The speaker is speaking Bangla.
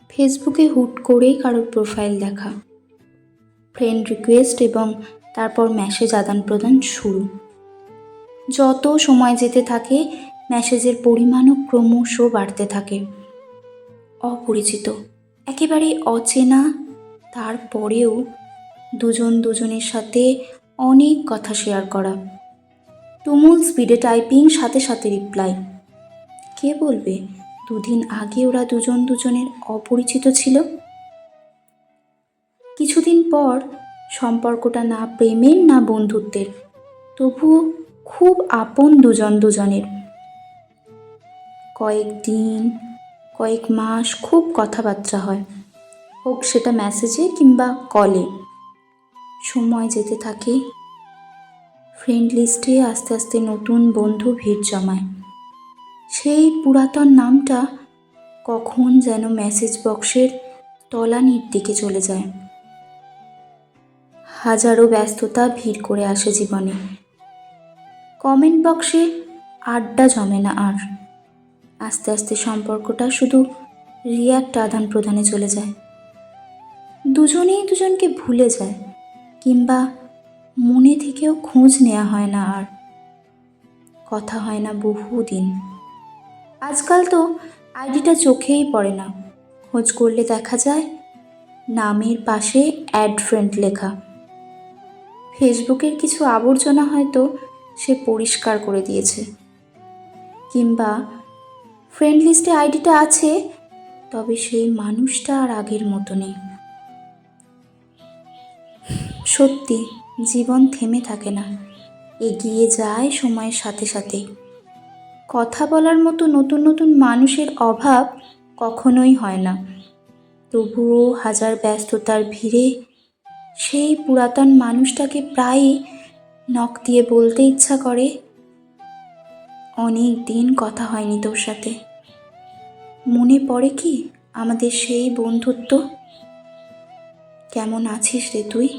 ফেসবুকে হুট করেই কারোর প্রোফাইল দেখা, ফ্রেন্ড রিকোয়েস্ট এবং তারপর মেসেজ আদান প্রদান শুরু। যত সময় যেতে থাকে মেসেজের পরিমাণও ক্রমশ বাড়তে থাকে। অপরিচিত, একেবারে অচেনা, তারপরেও দুজন দুজনের সাথে অনেক কথা শেয়ার করা। তুমুল স্পিডে টাইপিং, সাথে সাথে রিপ্লাই। কে বলবে 2 দিন আগে ওরা দুজন দুজনের অপরিচিত ছিল? কিছুদিন পর সম্পর্কটা না প্রেমের না বন্ধুত্বের, তবুও খুব আপন দুজন দুজনের। কয়েকদিন, কয়েক মাস খুব কথাবার্তা হয়, হোক সেটা মেসেজে কিংবা কলে। সময় যেতে থাকে, ফ্রেন্ড লিস্টে আস্তে আস্তে নতুন বন্ধু ভিড় জমায়। সেই পুরাতন নামটা কখন যেন মেসেজ বক্সের তলানির দিকে চলে যায়। হাজারো ব্যস্ততা ভিড় করে আসে জীবনে। কমেন্ট বক্সে আড্ডা জমে না আর। আস্তে আস্তে সম্পর্কটা শুধু রিয়্যাক্ট আদান প্রদানে চলে যায়। দুজনেই দুজনকে ভুলে যায়, কিংবা মনে থেকেও খোঁজ নেওয়া হয় না আর। কথা হয় না বহুদিন। আজকাল তো আইডিটা চোখেই পড়ে না। খোঁজ করলে দেখা যায় নামের পাশে অ্যাড ফ্রেন্ড লেখা। ফেসবুকের কিছু আবর্জনা হয়তো সে পরিষ্কার করে দিয়েছে, কিংবা ফ্রেন্ড লিস্টে আইডিটা আছে, তবে সেই মানুষটা আর আগের মতো নেই। সত্যি, জীবন থেমে থাকে না, এগিয়ে যায় সময়ের সাথে সাথে। কথা বলার মতো নতুন নতুন মানুষের অভাব কখনোই হয় না, তবুও হাজার ব্যস্ততার ভিড়ে সেই পুরাতন মানুষটাকে প্রায়ই নখ দিয়ে বলতে ইচ্ছা করে, অনেক দিন কথা হয়নি তোর সাথে, মনে পড়ে কি আমাদের সেই বন্ধুত্ব? কেমন আছিস রে তুই?